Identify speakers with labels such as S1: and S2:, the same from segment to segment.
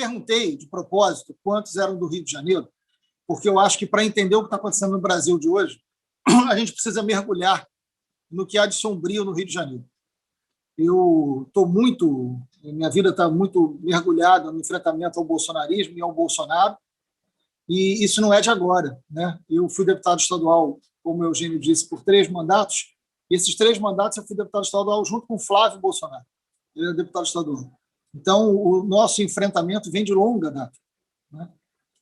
S1: perguntei, de propósito, quantos eram do Rio de Janeiro, porque eu acho que, para entender o que está acontecendo no Brasil de hoje, a gente precisa mergulhar no que há de sombrio no Rio de Janeiro. Minha vida está muito mergulhada no enfrentamento ao bolsonarismo e ao Bolsonaro, e isso não é de agora, né? Eu fui deputado estadual, como o Eugênio disse, por 3 mandatos, e esses 3 mandatos eu fui deputado estadual junto com Flávio Bolsonaro, ele é deputado estadual. Então, o nosso enfrentamento vem de longa data, né?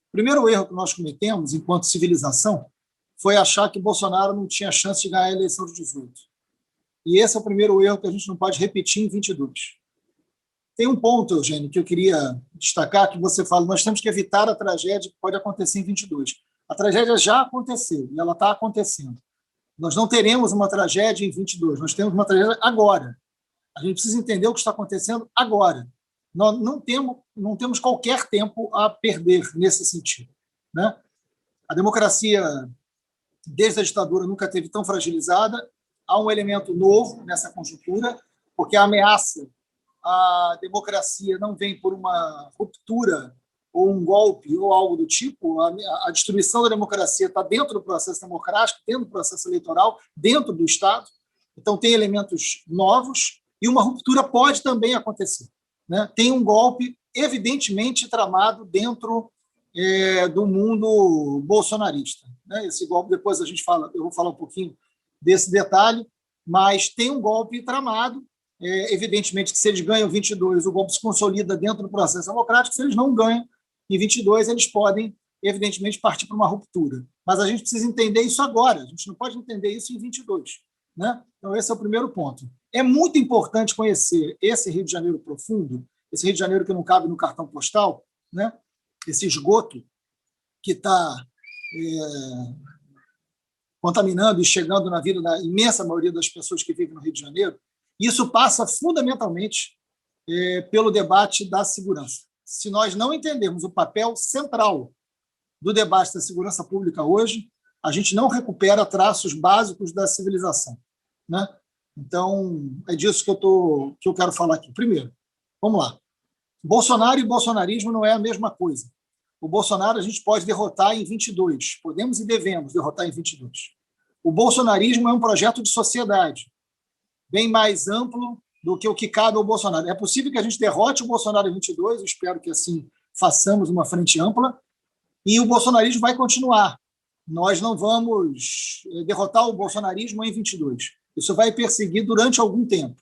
S1: O primeiro erro que nós cometemos, enquanto civilização, foi achar que Bolsonaro não tinha chance de ganhar a eleição de 18. E esse é o primeiro erro que a gente não pode repetir em 22. Tem um ponto, Eugênio, que eu queria destacar, que você fala, nós temos que evitar a tragédia que pode acontecer em 22. A tragédia já aconteceu, e ela está acontecendo. Nós não teremos uma tragédia em 22, nós temos uma tragédia agora. A gente precisa entender o que está acontecendo agora. Nós não temos qualquer tempo a perder nesse sentido, né? A democracia, desde a ditadura, nunca esteve tão fragilizada. Há um elemento novo nessa conjuntura, porque a ameaça à democracia não vem por uma ruptura ou um golpe ou algo do tipo. A destruição da democracia está dentro do processo democrático, dentro do processo eleitoral, dentro do Estado. Então, tem elementos novos e uma ruptura pode também acontecer, né? Tem um golpe evidentemente tramado dentro do mundo bolsonarista, né? Esse golpe, depois eu vou falar um pouquinho desse detalhe, mas tem um golpe tramado. Evidentemente que, se eles ganham 22, o golpe se consolida dentro do processo democrático. Se eles não ganham em 22, eles podem, evidentemente, partir para uma ruptura. Mas a gente precisa entender isso agora, a gente não pode entender isso em 22, né? Então, esse é o primeiro ponto. É muito importante conhecer esse Rio de Janeiro profundo, esse Rio de Janeiro que não cabe no cartão postal, né? Esse esgoto que está contaminando e chegando na vida da imensa maioria das pessoas que vivem no Rio de Janeiro. Isso passa fundamentalmente pelo debate da segurança. Se nós não entendermos o papel central do debate da segurança pública hoje, a gente não recupera traços básicos da civilização, né? Então, é disso que eu quero falar aqui. Primeiro, vamos lá. Bolsonaro e bolsonarismo não é a mesma coisa. O Bolsonaro a gente pode derrotar em 22, podemos e devemos derrotar em 22. O bolsonarismo é um projeto de sociedade, bem mais amplo do que o que cabe ao Bolsonaro. É possível que a gente derrote o Bolsonaro em 22, eu espero que assim façamos uma frente ampla, e o bolsonarismo vai continuar. Nós não vamos derrotar o bolsonarismo em 22. Isso vai perseguir durante algum tempo.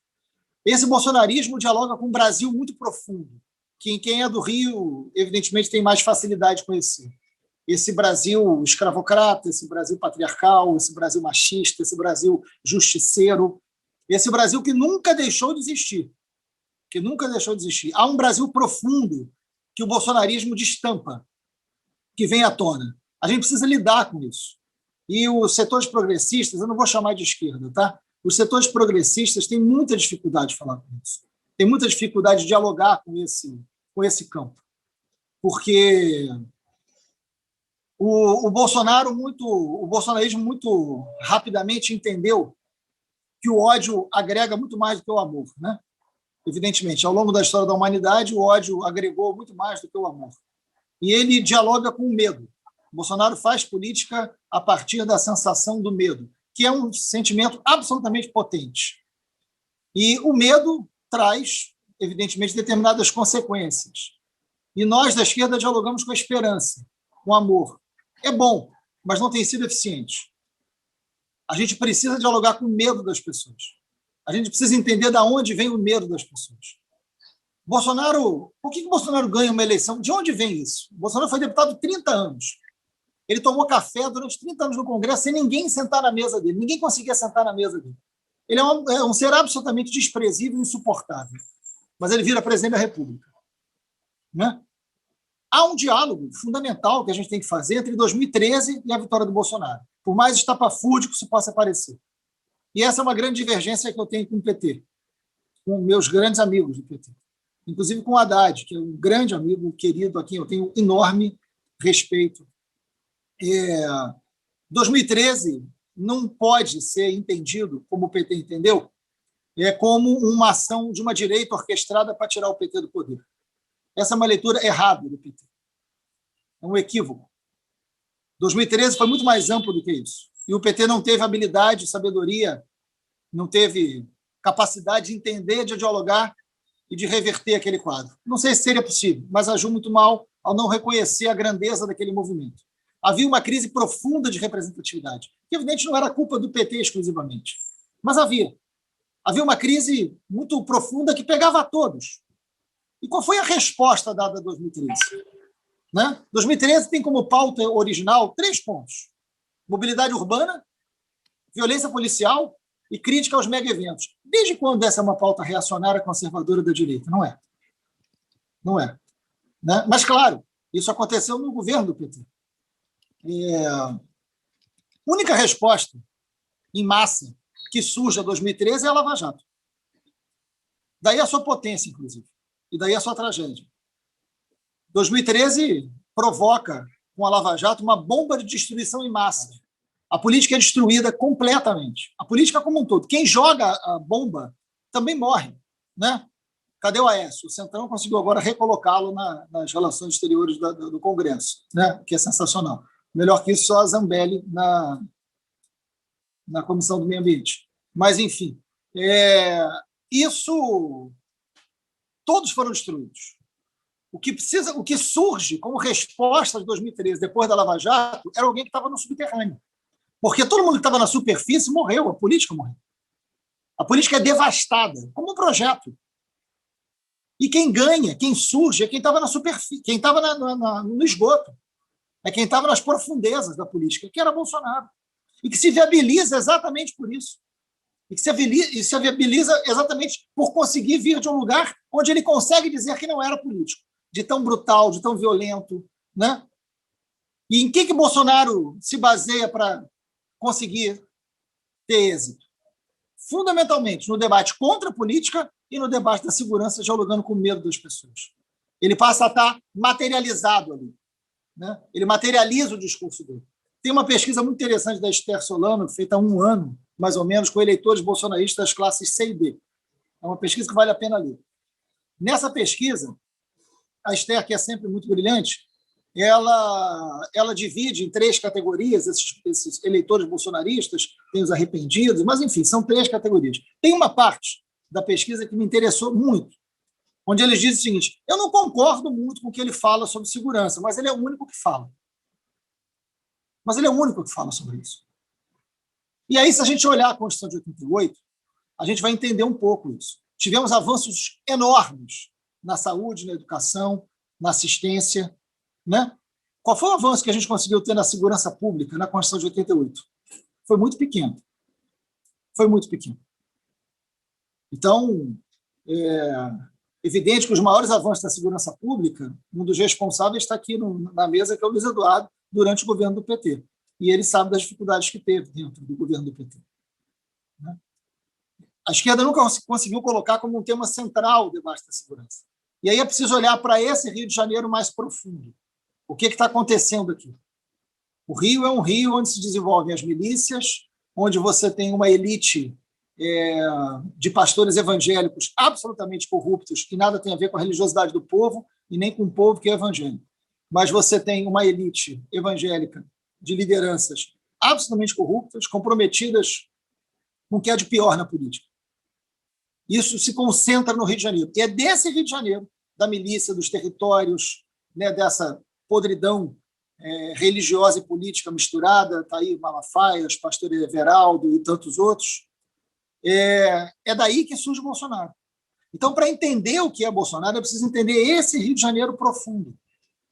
S1: Esse bolsonarismo dialoga com um Brasil muito profundo, que quem é do Rio, evidentemente, tem mais facilidade de conhecer. Esse Brasil escravocrata, esse Brasil patriarcal, esse Brasil machista, esse Brasil justiceiro, esse Brasil que nunca deixou de existir. Que nunca deixou de existir. Há um Brasil profundo que o bolsonarismo destampa, que vem à tona. A gente precisa lidar com isso. E os setores progressistas, eu não vou chamar de esquerda, tá? Os setores progressistas têm muita dificuldade de falar com isso. Tem muita dificuldade de dialogar com esse campo. Porque o bolsonarismo muito rapidamente entendeu que o ódio agrega muito mais do que o amor, né? Evidentemente, ao longo da história da humanidade, o ódio agregou muito mais do que o amor. E ele dialoga com o medo. O Bolsonaro faz política a partir da sensação do medo, que é um sentimento absolutamente potente. E o medo traz, evidentemente, determinadas consequências. E nós, da esquerda, dialogamos com a esperança, com o amor. É bom, mas não tem sido eficiente. A gente precisa dialogar com o medo das pessoas. A gente precisa entender de onde vem o medo das pessoas. Por que o Bolsonaro ganha uma eleição? De onde vem isso? O Bolsonaro foi deputado 30 anos. Ele tomou café durante 30 anos no Congresso sem ninguém sentar na mesa dele. Ninguém conseguia sentar na mesa dele. Ele é um ser absolutamente desprezível e insuportável. Mas ele vira presidente da República, né? Há um diálogo fundamental que a gente tem que fazer entre 2013 e a vitória do Bolsonaro, por mais estapafúrdio que isso possa parecer. E essa é uma grande divergência que eu tenho com o PT, com meus grandes amigos do PT, inclusive com o Haddad, que é um grande amigo, querido, a quem eu tenho enorme respeito. 2013 não pode ser entendido, como o PT entendeu, como uma ação de uma direita orquestrada para tirar o PT do poder. Essa é uma leitura errada do PT. É um equívoco. 2013 foi muito mais amplo do que isso. E o PT não teve habilidade, sabedoria, não teve capacidade de entender, de dialogar e de reverter aquele quadro. Não sei se seria possível, mas agiu muito mal ao não reconhecer a grandeza daquele movimento. Havia uma crise profunda de representatividade, que, evidentemente, não era culpa do PT exclusivamente, mas havia. Havia uma crise muito profunda que pegava a todos. E qual foi a resposta dada em 2013? 2013 tem como pauta original 3 pontos: mobilidade urbana, violência policial e crítica aos mega-eventos. Desde quando essa é uma pauta reacionária conservadora da direita? Não é. Não é. Mas, claro, isso aconteceu no governo do PT. A única resposta em massa que surge em 2013 é a Lava Jato. Daí a sua potência, inclusive. E daí a sua tragédia. 2013 provoca, com a Lava Jato, uma bomba de destruição em massa. A política é destruída completamente. A política como um todo. Quem joga a bomba também morre. Cadê o Aécio? O Centrão conseguiu agora recolocá-lo nas relações exteriores do Congresso, que é sensacional. Melhor que isso, só a Zambelli na Comissão do Meio Ambiente. Mas, enfim, isso... Todos foram destruídos. O que surge como resposta de 2013, depois da Lava Jato, era alguém que estava no subterrâneo. Porque todo mundo que estava na superfície morreu, a política morreu. A política é devastada, como um projeto. E quem ganha, quem surge, é quem estava na superfície, quem estava no esgoto. É quem estava nas profundezas da política, que era Bolsonaro. E que se viabiliza exatamente por isso. E que se viabiliza exatamente por conseguir vir de um lugar onde ele consegue dizer que não era político, de tão brutal, de tão violento. E em que Bolsonaro se baseia para conseguir ter êxito? Fundamentalmente no debate contra a política e no debate da segurança, dialogando com o medo das pessoas. Ele passa a estar materializado ali. Ele materializa o discurso dele. Tem uma pesquisa muito interessante da Esther Solano, feita há 1 ano, mais ou menos, com eleitores bolsonaristas das classes C e D. É uma pesquisa que vale a pena ler. Nessa pesquisa, a Esther, que é sempre muito brilhante, ela divide em 3 categorias esses eleitores bolsonaristas, tem os arrependidos, mas, enfim, são 3 categorias. Tem uma parte da pesquisa que me interessou muito, onde eles dizem o seguinte: eu não concordo muito com o que ele fala sobre segurança, mas ele é o único que fala. Mas ele é o único que fala sobre isso. E aí, se a gente olhar a Constituição de 88, a gente vai entender um pouco isso. Tivemos avanços enormes na saúde, na educação, na assistência. Qual foi o avanço que a gente conseguiu ter na segurança pública na Constituição de 88? Foi muito pequeno. Foi muito pequeno. Então, evidente que os maiores avanços da segurança pública, um dos responsáveis está aqui na mesa, que é o Luiz Eduardo, durante o governo do PT. E ele sabe das dificuldades que teve dentro do governo do PT. A esquerda nunca conseguiu colocar como um tema central o debate da segurança. E aí é preciso olhar para esse Rio de Janeiro mais profundo. O que está acontecendo aqui? O Rio é um rio onde se desenvolvem as milícias, onde você tem uma elite de pastores evangélicos absolutamente corruptos, que nada tem a ver com a religiosidade do povo e nem com o povo que é evangélico. Mas você tem uma elite evangélica de lideranças absolutamente corruptas, comprometidas com o que é de pior na política. Isso se concentra no Rio de Janeiro. E é desse Rio de Janeiro, da milícia, dos territórios, dessa podridão religiosa e política misturada, está aí Malafaia, pastor Everaldo e tantos outros, é daí que surge o Bolsonaro. Então, para entender o que é Bolsonaro, é preciso entender esse Rio de Janeiro profundo.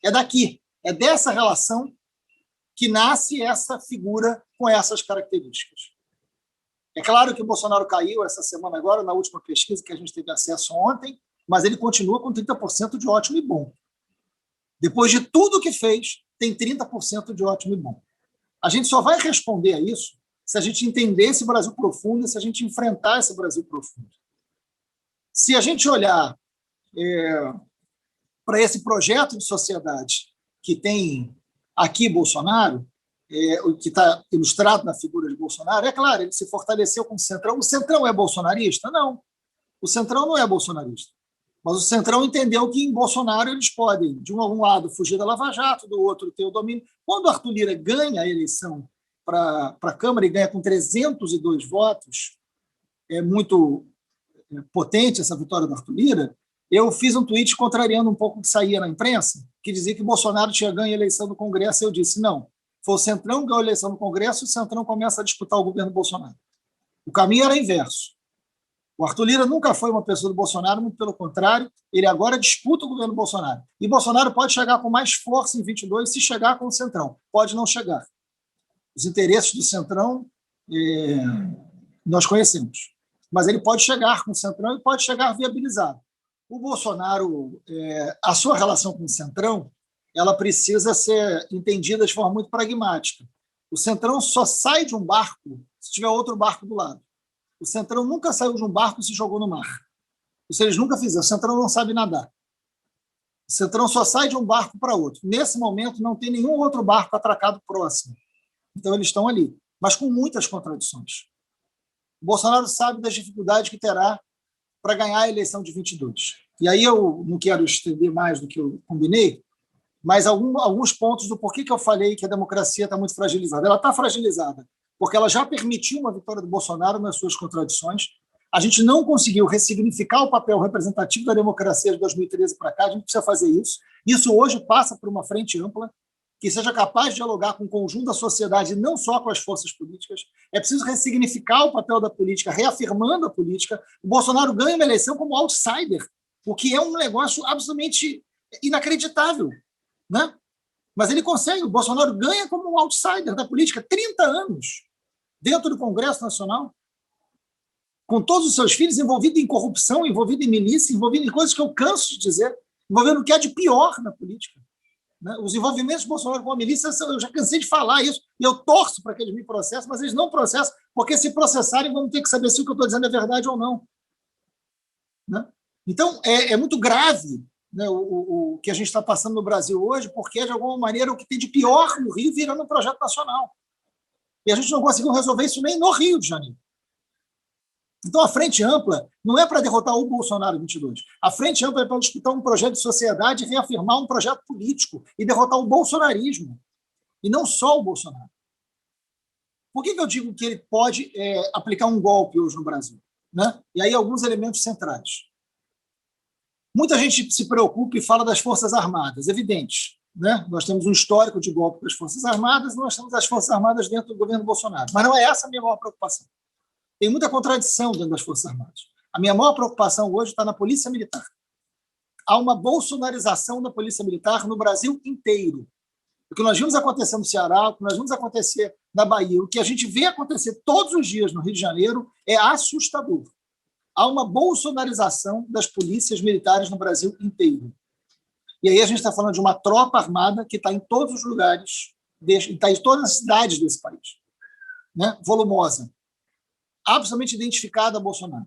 S1: É daqui, é dessa relação que nasce essa figura com essas características. É claro que o Bolsonaro caiu essa semana agora, na última pesquisa que a gente teve acesso ontem, mas ele continua com 30% de ótimo e bom. Depois de tudo que fez, tem 30% de ótimo e bom. A gente só vai responder a isso se a gente entender esse Brasil profundo, se a gente enfrentar esse Brasil profundo. Se a gente olhar para esse projeto de sociedade que tem aqui Bolsonaro, que está ilustrado na figura de Bolsonaro, é claro, ele se fortaleceu com o Centrão. O Centrão é bolsonarista? Não. O Centrão não é bolsonarista. Mas o Centrão entendeu que em Bolsonaro eles podem, de um lado, fugir da Lava Jato, do outro, ter o domínio. Quando o Arthur Lira ganha a eleição para a Câmara e ganha com 302 votos, é muito potente essa vitória do Arthur Lira, eu fiz um tweet contrariando um pouco o que saía na imprensa, que dizia que Bolsonaro tinha ganho a eleição do Congresso, e eu disse, não, foi o Centrão que ganhou a eleição no Congresso e o Centrão começa a disputar o governo Bolsonaro. O caminho era inverso. O Arthur Lira nunca foi uma pessoa do Bolsonaro, muito pelo contrário, ele agora disputa o governo Bolsonaro. E Bolsonaro pode chegar com mais força em 22 se chegar com o Centrão. Pode não chegar. Os interesses do Centrão nós conhecemos. Mas ele pode chegar com o Centrão e pode chegar viabilizado. O Bolsonaro, a sua relação com o Centrão, ela precisa ser entendida de forma muito pragmática. O Centrão só sai de um barco se tiver outro barco do lado. O Centrão nunca saiu de um barco e se jogou no mar. Isso eles nunca fizeram. O Centrão não sabe nadar. O Centrão só sai de um barco para outro. Nesse momento, não tem nenhum outro barco atracado próximo. Então, eles estão ali, mas com muitas contradições. O Bolsonaro sabe das dificuldades que terá para ganhar a eleição de 22. E aí eu não quero estender mais do que eu combinei, mas alguns pontos do porquê que eu falei que a democracia está muito fragilizada. Ela está fragilizada porque ela já permitiu uma vitória do Bolsonaro nas suas contradições. A gente não conseguiu ressignificar o papel representativo da democracia de 2013 para cá, a gente precisa fazer isso. Isso hoje passa por uma frente ampla, que seja capaz de dialogar com o conjunto da sociedade, e não só com as forças políticas. É preciso ressignificar o papel da política, reafirmando a política. O Bolsonaro ganha uma eleição como outsider, o que é um negócio absolutamente inacreditável, né? Mas ele consegue. O Bolsonaro ganha como um outsider da política, 30 anos, dentro do Congresso Nacional, com todos os seus filhos envolvidos em corrupção, envolvidos em milícia, envolvidos em coisas que eu canso de dizer, envolvendo o que há de pior na política. Os envolvimentos do Bolsonaro com a milícia, eu já cansei de falar isso, e eu torço para que eles me processem, mas eles não processam, porque se processarem, vão ter que saber se o que eu estou dizendo é verdade ou não. Então, é muito grave, né, o que a gente está passando no Brasil hoje, porque é, de alguma maneira, o que tem de pior no Rio virando um projeto nacional. E a gente não conseguiu resolver isso nem no Rio de Janeiro. Então, a Frente Ampla não é para derrotar o Bolsonaro em 22. A Frente Ampla é para disputar um projeto de sociedade e reafirmar um projeto político e derrotar o bolsonarismo, e não só o Bolsonaro. Por que eu digo que ele pode aplicar um golpe hoje no Brasil? Né? E aí, alguns elementos centrais. Muita gente se preocupa e fala das Forças Armadas, evidente. Né? Nós temos um histórico de golpe das Forças Armadas e nós temos as Forças Armadas dentro do governo Bolsonaro. Mas não é essa a minha maior preocupação. Tem muita contradição dentro das Forças Armadas. A minha maior preocupação hoje está na Polícia Militar. Há uma bolsonarização da Polícia Militar no Brasil inteiro. O que nós vimos acontecer no Ceará, o que nós vimos acontecer na Bahia, o que a gente vê acontecer todos os dias no Rio de Janeiro é assustador. Há uma bolsonarização das polícias militares no Brasil inteiro. E aí a gente está falando de uma tropa armada que está em todos os lugares, está em todas as cidades desse país. Né? Volumosa. Absolutamente identificada a Bolsonaro.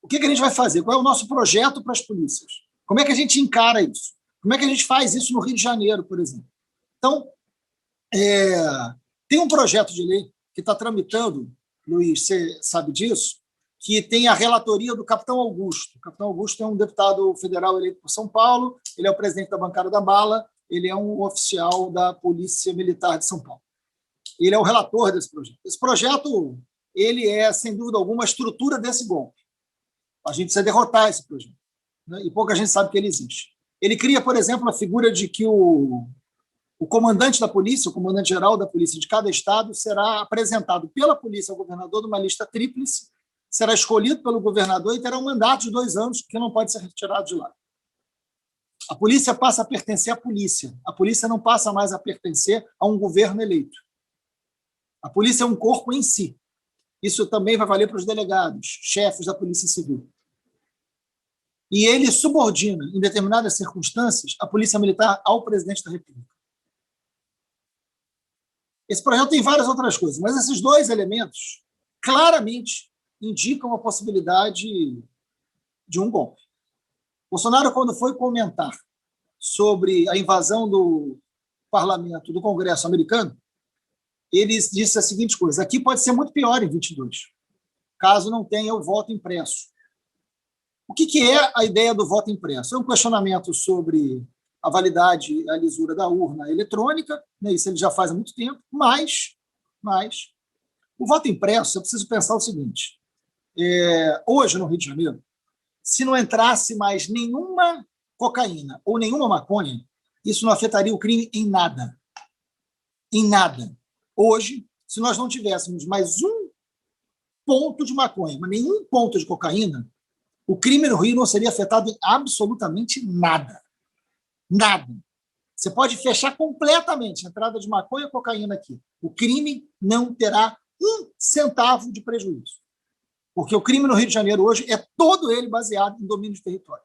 S1: O que a gente vai fazer? Qual é o nosso projeto para as polícias? Como é que a gente encara isso? Como é que a gente faz isso no Rio de Janeiro, por exemplo? Então, tem um projeto de lei que está tramitando, Luiz, você sabe disso, que tem a relatoria do Capitão Augusto. O Capitão Augusto é um deputado federal eleito por São Paulo, ele é o presidente da bancada da bala, ele é um oficial da Polícia Militar de São Paulo. Ele é o relator desse projeto. Esse projeto, ele é, sem dúvida alguma, a estrutura desse golpe. A gente precisa derrotar esse projeto. Né? E pouca gente sabe que ele existe. Ele cria, por exemplo, a figura de que o comandante da polícia, o comandante-geral da polícia de cada estado, será apresentado pela polícia ao governador numa lista tríplice, será escolhido pelo governador e terá um mandato de 2 anos, que não pode ser retirado de lá. A polícia passa a pertencer à polícia. A polícia não passa mais a pertencer a um governo eleito. A polícia é um corpo em si. Isso também vai valer para os delegados, chefes da Polícia Civil. E ele subordina, em determinadas circunstâncias, a Polícia Militar ao presidente da República. Esse projeto tem várias outras coisas, mas esses 2 elementos claramente indicam a possibilidade de um golpe. Bolsonaro, quando foi comentar sobre a invasão do parlamento, do Congresso americano, ele disse a seguinte coisa: aqui pode ser muito pior em 22, caso não tenha o voto impresso. O que é a ideia do voto impresso? É um questionamento sobre a validade e a lisura da urna eletrônica, né? Isso ele já faz há muito tempo, mas o voto impresso, eu preciso pensar o seguinte, hoje no Rio de Janeiro, se não entrasse mais nenhuma cocaína ou nenhuma maconha, isso não afetaria o crime em nada. Em nada. Hoje, se nós não tivéssemos mais um ponto de maconha, mas nenhum ponto de cocaína, o crime no Rio não seria afetado em absolutamente nada. Nada. Você pode fechar completamente a entrada de maconha e cocaína aqui. O crime não terá um centavo de prejuízo. Porque o crime no Rio de Janeiro hoje é todo ele baseado em domínio de território.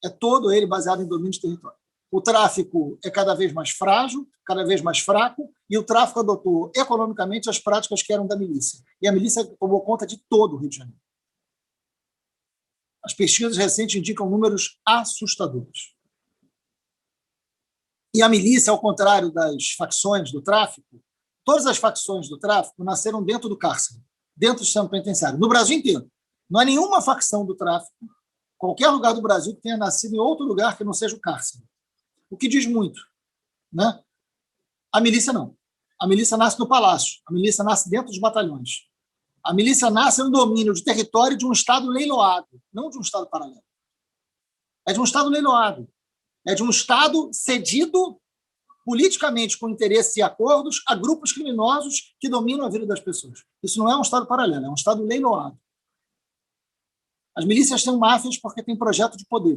S1: É todo ele baseado em domínio de território. O tráfico é cada vez mais frágil, cada vez mais fraco, e o tráfico adotou economicamente as práticas que eram da milícia. E a milícia tomou conta de todo o Rio de Janeiro. As pesquisas recentes indicam números assustadores. E a milícia, ao contrário das facções do tráfico, todas as facções do tráfico nasceram dentro do cárcere, dentro do sistema penitenciário, no Brasil inteiro. Não há nenhuma facção do tráfico, qualquer lugar do Brasil, que tenha nascido em outro lugar que não seja o cárcere. O que diz muito, né? A milícia não. A milícia nasce no palácio, a milícia nasce dentro dos batalhões. A milícia nasce no domínio de território de um Estado leiloado, não de um Estado paralelo. É de um Estado leiloado. É de um Estado cedido politicamente com interesses e acordos a grupos criminosos que dominam a vida das pessoas. Isso não é um Estado paralelo, é um Estado leiloado. As milícias têm máfias porque têm projeto de poder.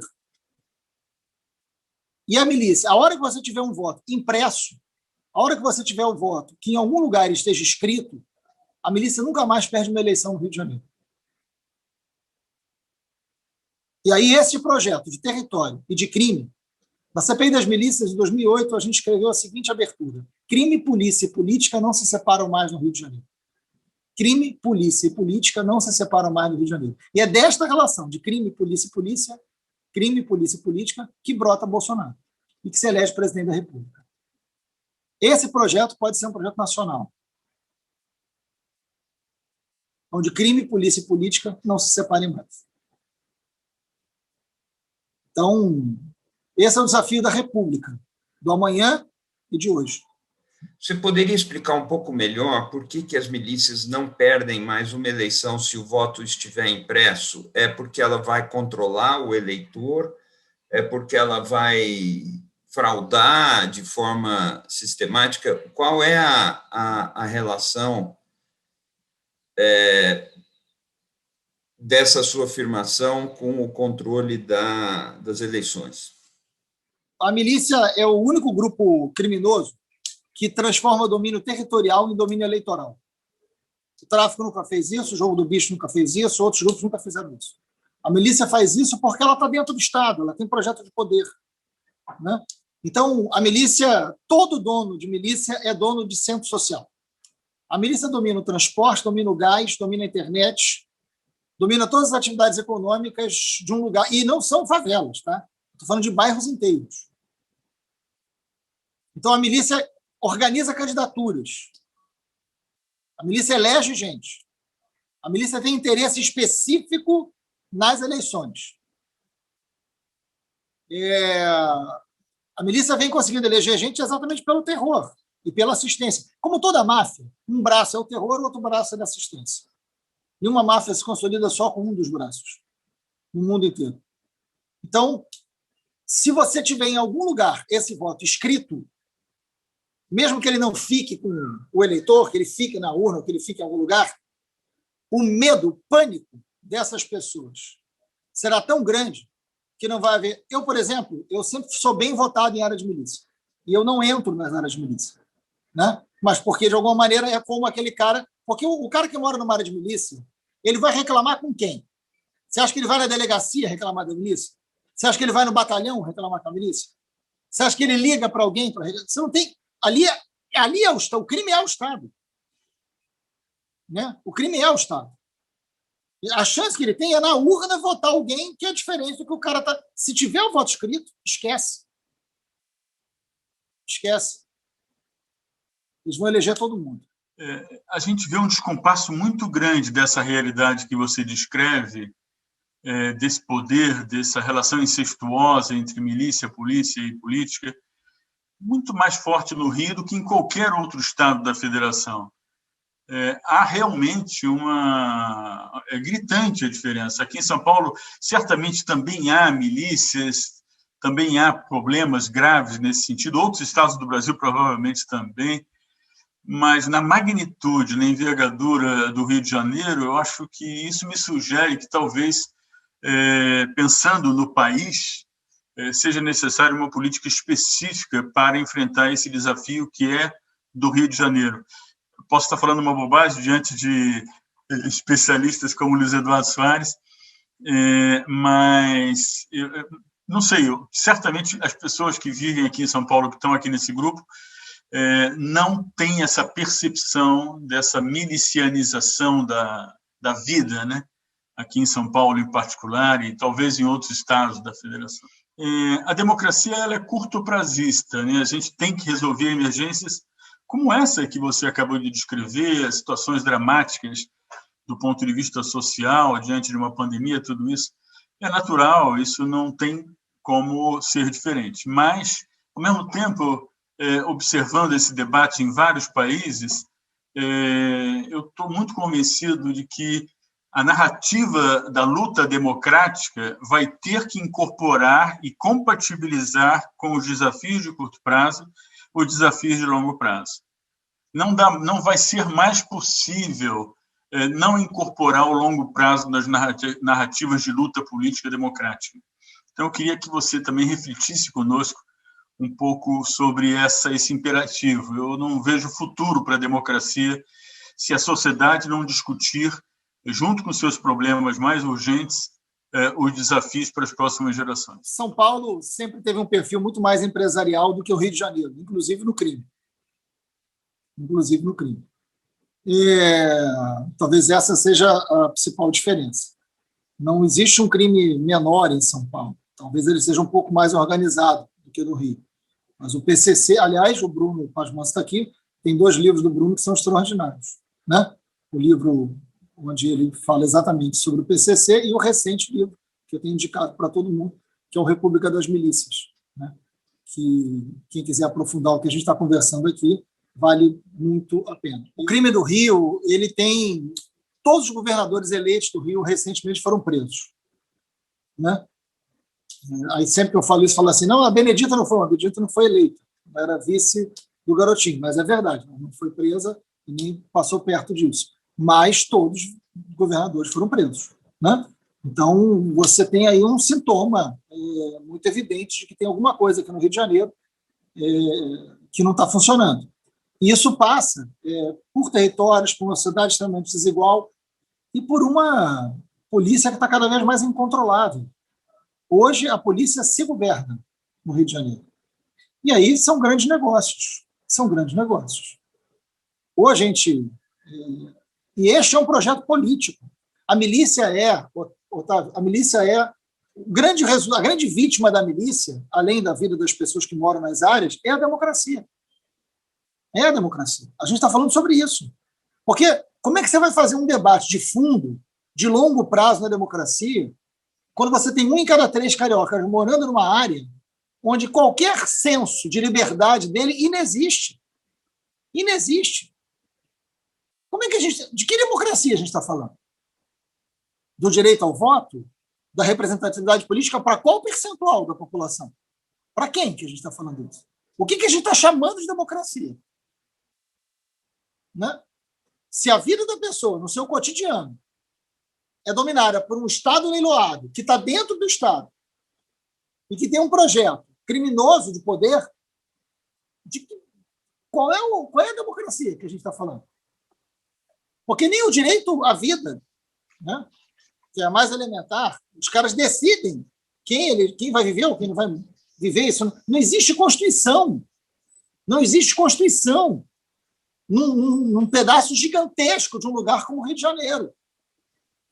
S1: E a milícia, a hora que você tiver um voto impresso, a hora que você tiver o voto que em algum lugar esteja escrito, a milícia nunca mais perde uma eleição no Rio de Janeiro. E aí esse projeto de território e de crime, na CPI das milícias, de 2008, a gente escreveu a seguinte abertura: crime, polícia e política não se separam mais no Rio de Janeiro. Crime, polícia e política não se separam mais no Rio de Janeiro. E é desta relação de crime, polícia e polícia, crime, polícia e política, que brota Bolsonaro e que se elege presidente da República. Esse projeto pode ser um projeto nacional, onde crime, polícia e política não se separem mais. Então, esse é o desafio da República, do amanhã e de hoje.
S2: Você poderia explicar um pouco melhor por que as milícias não perdem mais uma eleição se o voto estiver impresso? É porque ela vai controlar o eleitor? É porque ela vai fraudar de forma sistemática? Qual é a relação dessa sua afirmação com o controle das eleições?
S1: A milícia é o único grupo criminoso que transforma o domínio territorial em domínio eleitoral. O tráfico nunca fez isso, o jogo do bicho nunca fez isso, outros grupos nunca fizeram isso. A milícia faz isso porque ela está dentro do Estado, ela tem projeto de poder, né? Então, a milícia, todo dono de milícia é dono de centro social. A milícia domina o transporte, domina o gás, domina a internet, domina todas as atividades econômicas de um lugar. E não são favelas, tá? Estou falando de bairros inteiros. Então, a milícia organiza candidaturas. A milícia elege gente. A milícia tem interesse específico nas eleições. A milícia vem conseguindo eleger gente exatamente pelo terror e pela assistência. Como toda máfia, um braço é o terror, o outro braço é da assistência. Nenhuma máfia se consolida só com um dos braços, no mundo inteiro. Então, se você tiver em algum lugar esse voto escrito, mesmo que ele não fique com o eleitor, que ele fique na urna, que ele fique em algum lugar, o medo, o pânico dessas pessoas será tão grande que não vai haver... Eu, por exemplo, eu sempre sou bem votado em área de milícia. E eu não entro nas áreas de milícia, né? Mas porque, de alguma maneira, é como aquele cara... Porque o cara que mora numa área de milícia, ele vai reclamar com quem? Você acha que ele vai na delegacia reclamar da milícia? Você acha que ele vai no batalhão reclamar com a milícia? Você acha que ele liga para alguém? Você não tem... Ali é o crime é o Estado. Né? O crime é o Estado. A chance que ele tem é na urna votar alguém que é diferente do que o cara está. Se tiver o voto escrito, esquece. Esquece. Eles vão eleger todo mundo.
S3: a gente vê um descompasso muito grande dessa realidade que você descreve, desse poder, dessa relação incestuosa entre milícia, polícia e política, muito mais forte no Rio do que em qualquer outro estado da federação. Há realmente é gritante a diferença. Aqui em São Paulo, certamente também há milícias, também há problemas graves nesse sentido. Outros estados do Brasil provavelmente também, mas na magnitude, na envergadura do Rio de Janeiro, eu acho que isso me sugere que talvez, pensando no país, seja necessária uma política específica para enfrentar esse desafio que é do Rio de Janeiro. Posso estar falando uma bobagem diante de especialistas como Luiz Eduardo Soares, mas não sei, certamente as pessoas que vivem aqui em São Paulo, que estão aqui nesse grupo, não têm essa percepção dessa milicianização da vida, né? Aqui em São Paulo em particular, e talvez em outros estados da federação. A democracia ela é curto-prazista, né? A gente tem que resolver emergências como essa que você acabou de descrever, as situações dramáticas do ponto de vista social, diante de uma pandemia, tudo isso é natural, isso não tem como ser diferente. Mas, ao mesmo tempo, observando esse debate em vários países, eu estou muito convencido de que a narrativa da luta democrática vai ter que incorporar e compatibilizar com os desafios de curto prazo os desafios de longo prazo. Não vai ser mais possível não incorporar o longo prazo nas narrativas de luta política democrática. Então, eu queria que você também refletisse conosco um pouco sobre esse imperativo. Eu não vejo futuro para a democracia se a sociedade não discutir, junto com seus problemas mais urgentes, os desafios para as próximas gerações.
S1: São Paulo sempre teve um perfil muito mais empresarial do que o Rio de Janeiro, inclusive no crime. Talvez essa seja a principal diferença. Não existe um crime menor em São Paulo. Talvez ele seja um pouco mais organizado do que no Rio. Mas o PCC, aliás, o Bruno Pasmans está aqui, tem 2 livros do Bruno que são extraordinários, né? O livro onde ele fala exatamente sobre o PCC e o recente livro que eu tenho indicado para todo mundo, que é o República das Milícias, né? Que quem quiser aprofundar o que a gente está conversando aqui, vale muito a pena. O crime do Rio, ele tem... Todos os governadores eleitos do Rio recentemente foram presos, né? Aí sempre que eu falo isso, falo assim, não, a Benedita não foi eleita, era vice do Garotinho, mas é verdade, não foi presa e nem passou perto disso. Mas todos os governadores foram presos, né? Então, você tem aí um sintoma muito evidente de que tem alguma coisa aqui no Rio de Janeiro que não está funcionando. E isso passa por territórios, por uma sociedade extremamente desigual e por uma polícia que está cada vez mais incontrolável. Hoje, a polícia se governa no Rio de Janeiro. E aí são grandes negócios. Hoje, a gente... E este é um projeto político. A milícia Otávio, a grande vítima da milícia, além da vida das pessoas que moram nas áreas, é a democracia. A gente está falando sobre isso. Porque como é que você vai fazer um debate de fundo, de longo prazo na democracia, quando você tem 1 em cada 3 cariocas morando numa área onde qualquer senso de liberdade dele inexiste? Como é que de que democracia a gente está falando? Do direito ao voto? Da representatividade política para qual percentual da população? Para quem que a gente está falando isso? O que a gente está chamando de democracia? Né? Se a vida da pessoa, no seu cotidiano, é dominada por um Estado leiloado, que está dentro do Estado, e que tem um projeto criminoso de poder, qual é a democracia que a gente está falando? Porque nem o direito à vida, né, que é a mais elementar, os caras decidem quem vai viver ou quem não vai viver. Isso não existe Constituição. Num pedaço gigantesco de um lugar como o Rio de Janeiro.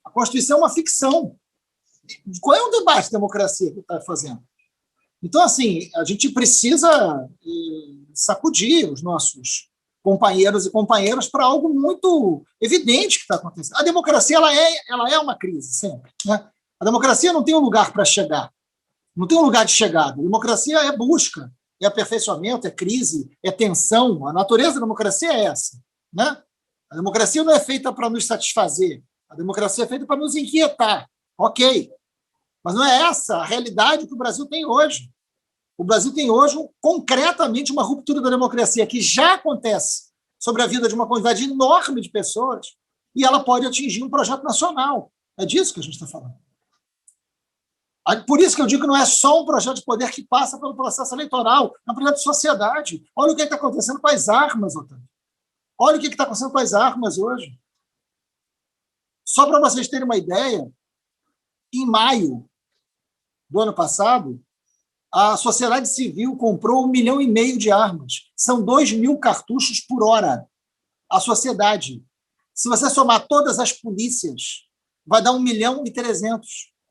S1: A Constituição é uma ficção. Qual é o debate de democracia que está fazendo? Então, assim, a gente precisa sacudir os nossos companheiros e companheiras para algo muito evidente que está acontecendo. A democracia ela é uma crise, sempre. Né? A democracia não tem um lugar para chegar, não tem um lugar de chegada. A democracia é busca, é aperfeiçoamento, é crise, é tensão. A natureza da democracia é essa. Né? A democracia não é feita para nos satisfazer, a democracia é feita para nos inquietar. Ok, mas não é essa a realidade que o Brasil tem hoje. O Brasil tem hoje, concretamente, uma ruptura da democracia que já acontece sobre a vida de uma quantidade enorme de pessoas e ela pode atingir um projeto nacional. É disso que a gente está falando. Por isso que eu digo que não é só um projeto de poder que passa pelo processo eleitoral, é um projeto de sociedade. Olha o que está acontecendo com as armas, Otávio. Olha o que está acontecendo com as armas hoje. Só para vocês terem uma ideia, em maio do ano passado, a sociedade civil comprou 1,5 milhão de armas. São 2.000 cartuchos por hora. A sociedade. Se você somar todas as polícias, vai dar 1.300.000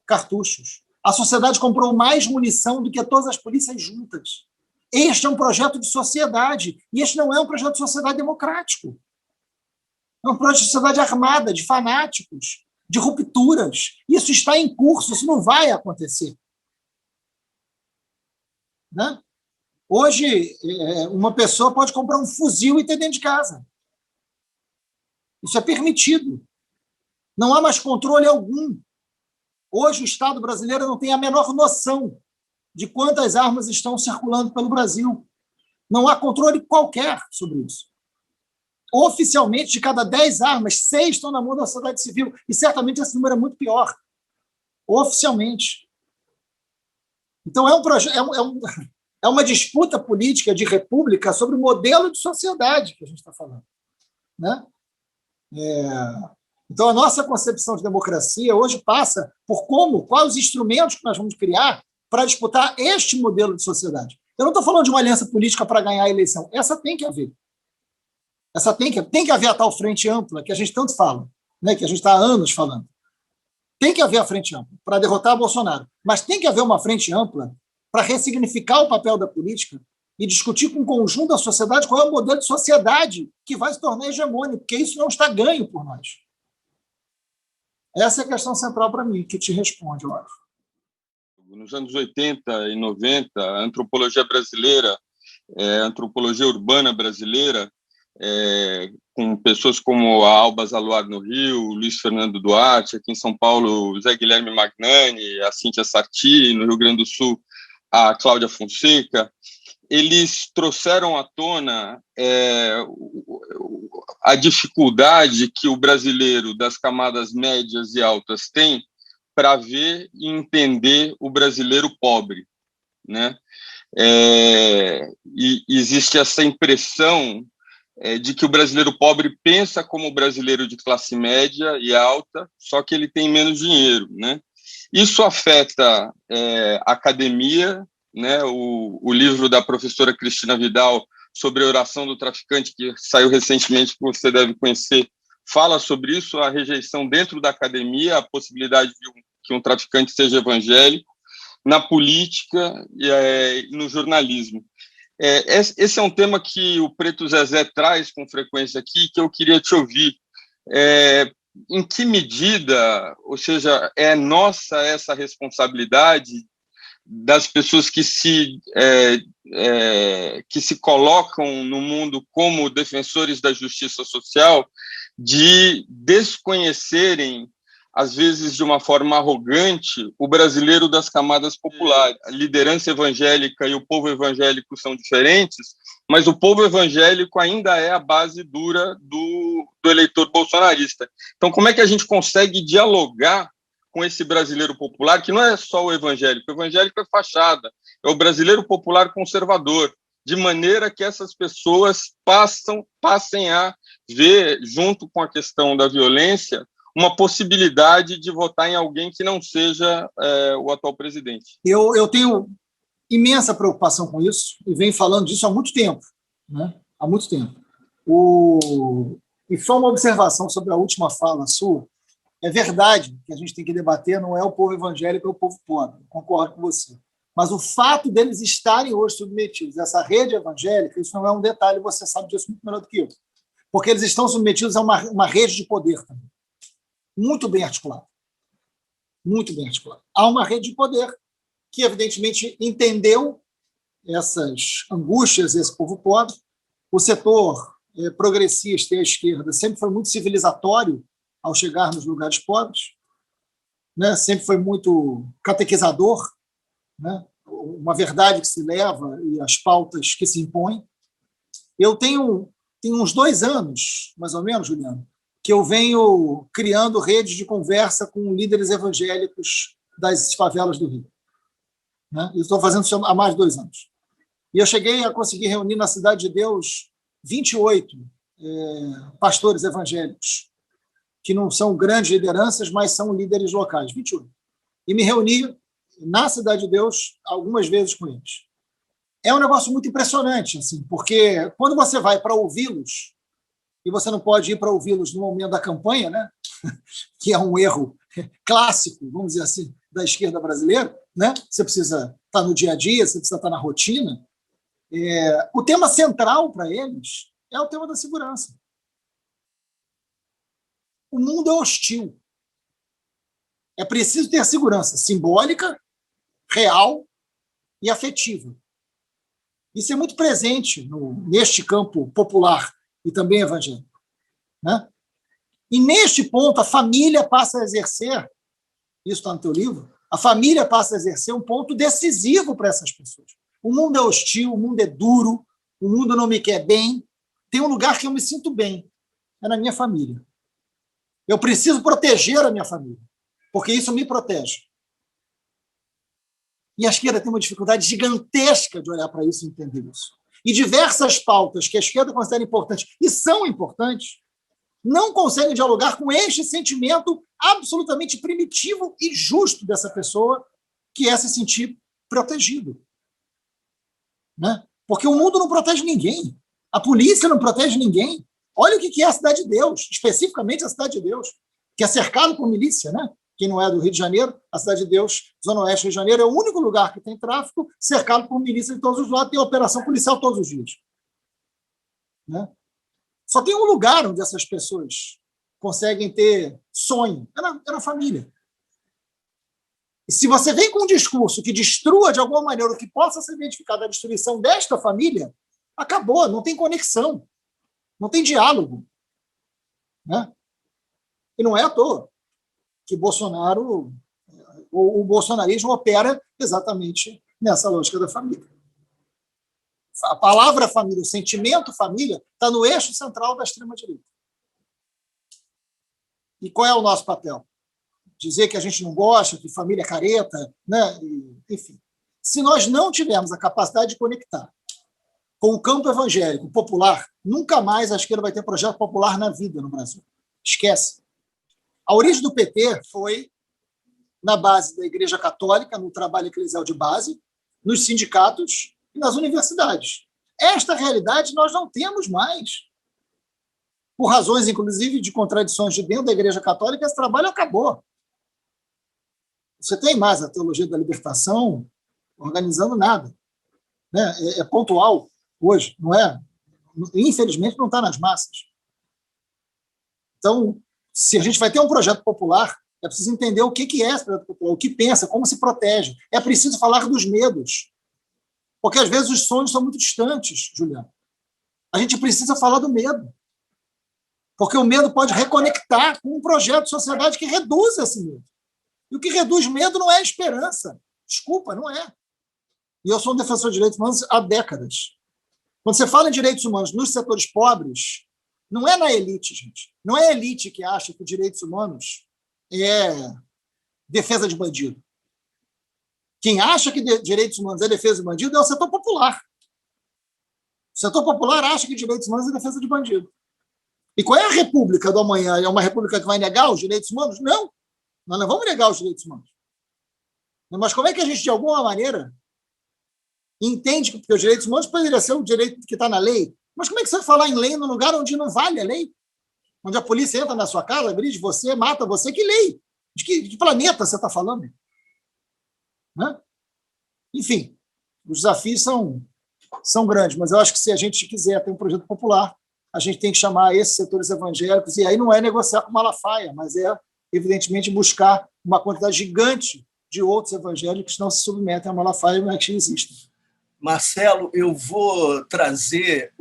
S1: cartuchos. A sociedade comprou mais munição do que todas as polícias juntas. Este é um projeto de sociedade. E este não é um projeto de sociedade democrático. É um projeto de sociedade armada, de fanáticos, de rupturas. Isso está em curso, isso não vai acontecer. Né? Hoje, uma pessoa pode comprar um fuzil e ter dentro de casa. Isso é permitido. Não há mais controle algum. Hoje, o Estado brasileiro não tem a menor noção de quantas armas estão circulando pelo Brasil. Não há controle qualquer sobre isso. Oficialmente, de cada 10 armas, 6 estão na mão da sociedade civil. E certamente esse número é muito pior. Oficialmente. Então, é uma disputa política de república sobre o modelo de sociedade que a gente está falando. Né? Então, a nossa concepção de democracia hoje passa por quais os instrumentos que nós vamos criar para disputar este modelo de sociedade. Eu não estou falando de uma aliança política para ganhar a eleição. Essa tem que haver. Tem que haver a tal frente ampla que a gente tanto fala, né? Que a gente está há anos falando. Tem que haver a frente ampla para derrotar Bolsonaro. Mas tem que haver uma frente ampla para ressignificar o papel da política e discutir com o conjunto da sociedade qual é o modelo de sociedade que vai se tornar hegemônico, porque isso não está ganho por nós. Essa é a questão central para mim, que te responde, eu acho.
S4: Nos anos 80 e 90, a antropologia brasileira, a antropologia urbana brasileira, com pessoas como a Alba Zaluar no Rio, Luiz Fernando Duarte, aqui em São Paulo, Zé Guilherme Magnani, a Cíntia Sarti, no Rio Grande do Sul, a Cláudia Fonseca, eles trouxeram à tona a dificuldade que o brasileiro das camadas médias e altas tem para ver e entender o brasileiro pobre, né? E existe essa impressão de que o brasileiro pobre pensa como o brasileiro de classe média e alta, só que ele tem menos dinheiro, né? Isso afeta a academia, né? O livro da professora Cristina Vidal sobre a oração do traficante, que saiu recentemente, que você deve conhecer, fala sobre isso, a rejeição dentro da academia, a possibilidade de que um traficante seja evangélico, na política e no jornalismo. Esse é um tema que o Preto Zezé traz com frequência aqui, que eu queria te ouvir. Em que medida, ou seja, é nossa essa responsabilidade das pessoas que se colocam no mundo como defensores da justiça social, de desconhecerem, às vezes de uma forma arrogante, o brasileiro das camadas populares. A liderança evangélica e o povo evangélico são diferentes, mas o povo evangélico ainda é a base dura do eleitor bolsonarista. Então, como é que a gente consegue dialogar com esse brasileiro popular, que não é só o evangélico é fachada, é o brasileiro popular conservador, de maneira que essas pessoas passem a ver, junto com a questão da violência, uma possibilidade de votar em alguém que não seja o atual presidente.
S1: Eu tenho imensa preocupação com isso e venho falando disso há muito tempo. Né? Há muito tempo. E só uma observação sobre a última fala sua. É verdade que a gente tem que debater, não é o povo evangélico, é o povo pobre. Concordo com você. Mas o fato deles estarem hoje submetidos a essa rede evangélica, isso não é um detalhe, você sabe disso muito melhor do que eu. Porque eles estão submetidos a uma rede de poder também. Muito bem articulada. Muito bem articulada. Há uma rede de poder que, evidentemente, entendeu essas angústias desse povo pobre. O setor progressista e a esquerda sempre foi muito civilizatório ao chegar nos lugares pobres, né? Sempre foi muito catequizador, né? Uma verdade que se leva e as pautas que se impõem. Eu tenho uns 2 anos, mais ou menos, Juliano, que eu venho criando redes de conversa com líderes evangélicos das favelas do Rio. Né? Eu estou fazendo isso há mais de 2 anos. E eu cheguei a conseguir reunir na Cidade de Deus 28 pastores evangélicos, que não são grandes lideranças, mas são líderes locais, 28. E me reuni na Cidade de Deus algumas vezes com eles. É um negócio muito impressionante, assim, porque quando você vai para ouvi-los, e você não pode ir para ouvi-los no momento da campanha, né? Que é um erro clássico, vamos dizer assim, da esquerda brasileira, né? Você precisa estar no dia a dia, você precisa estar na rotina. O tema central para eles é o tema da segurança. O mundo é hostil. É preciso ter segurança simbólica, real e afetiva. Isso é muito presente neste campo popular e também evangélico. Né? E, neste ponto, a família passa a exercer, isso está no teu livro, a família passa a exercer um ponto decisivo para essas pessoas. O mundo é hostil, o mundo é duro, o mundo não me quer bem. Tem um lugar que eu me sinto bem, é na minha família. Eu preciso proteger a minha família, porque isso me protege. E a esquerda tem uma dificuldade gigantesca de olhar para isso e entender isso. E diversas pautas que a esquerda considera importantes, e são importantes, não conseguem dialogar com este sentimento absolutamente primitivo e justo dessa pessoa, que é se sentir protegido. Né? Porque o mundo não protege ninguém. A polícia não protege ninguém. Olha o que é a Cidade de Deus, especificamente a Cidade de Deus, que é cercado por milícia, né? Quem não é do Rio de Janeiro, a Cidade de Deus, Zona Oeste do Rio de Janeiro, é o único lugar que tem tráfico cercado por milícia de todos os lados, tem operação policial todos os dias. Né? Só tem um lugar onde essas pessoas conseguem ter sonho, é na família. E se você vem com um discurso que destrua de alguma maneira o que possa ser identificado a destruição desta família, acabou, não tem conexão, não tem diálogo. Né? E não é à toa que Bolsonaro, o bolsonarismo opera exatamente nessa lógica da família. A palavra família, o sentimento família, está no eixo central da extrema-direita. E qual é o nosso papel? Dizer que a gente não gosta, que família é careta, né? Enfim. Se nós não tivermos a capacidade de conectar com o campo evangélico popular, nunca mais a esquerda vai ter projeto popular na vida no Brasil. Esquece. A origem do PT foi na base da Igreja Católica, no trabalho eclesial de base, nos sindicatos e nas universidades. Esta realidade nós não temos mais. Por razões, inclusive, de contradições de dentro da Igreja Católica, esse trabalho acabou. Você tem mais a teologia da libertação organizando nada. Né? É pontual hoje, não é? Infelizmente, não está nas massas. Então, se a gente vai ter um projeto popular, é preciso entender o que é esse projeto popular, o que pensa, como se protege. É preciso falar dos medos. Porque, às vezes, os sonhos são muito distantes, Juliano. A gente precisa falar do medo. Porque o medo pode reconectar com um projeto de sociedade que reduz esse medo. E o que reduz medo não é a esperança. Desculpa, não é. E eu sou um defensor de direitos humanos há décadas. Quando você fala em direitos humanos nos setores pobres, não é na elite, gente. Não é a elite que acha que direitos humanos é defesa de bandido. Quem acha que direitos humanos é defesa de bandido é o setor popular. O setor popular acha que direitos humanos é defesa de bandido. E qual é a república do amanhã? É uma república que vai negar os direitos humanos? Não. Nós não vamos negar os direitos humanos. Mas como é que a gente, de alguma maneira, entende que os direitos humanos poderia ser o direito que está na lei? Mas como é que você vai falar em lei num lugar onde não vale a lei? Onde a polícia entra na sua casa, agride você, mata você? Que lei? De que planeta você está falando? Né? Enfim, os desafios são grandes, mas eu acho que se a gente quiser ter um projeto popular, a gente tem que chamar esses setores evangélicos, e aí não é negociar com Malafaia, mas é, evidentemente, buscar uma quantidade gigante de outros evangélicos que não se submetem a Malafaia, mas que existem.
S5: Marcelo, eu vou trazer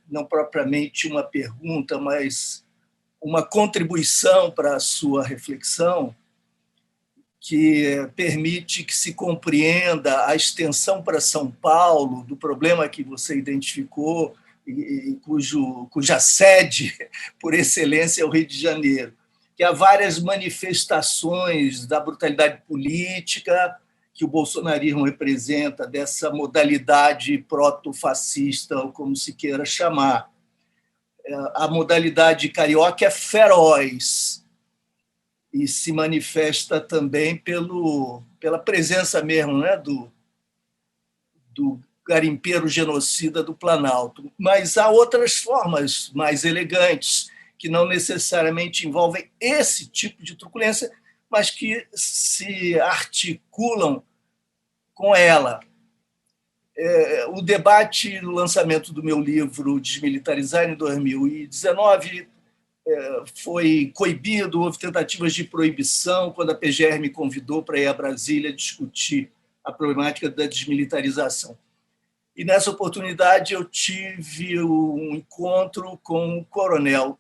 S5: não propriamente uma pergunta, mas uma contribuição para a sua reflexão, que permite que se compreenda a extensão para São Paulo do problema que você identificou e cuja sede, por excelência, é o Rio de Janeiro, que há várias manifestações da brutalidade política que o bolsonarismo representa, dessa modalidade proto-fascista, ou como se queira chamar. A modalidade carioca é feroz e se manifesta também pela presença mesmo, né, do garimpeiro genocida do Planalto. Mas há outras formas mais elegantes, que não necessariamente envolvem esse tipo de truculência, mas que se articulam com ela. O debate no lançamento do meu livro Desmilitarizar, em 2019, foi coibido, houve tentativas de proibição, quando a PGR me convidou para ir a Brasília discutir a problemática da desmilitarização. E, nessa oportunidade, eu tive um encontro com um coronel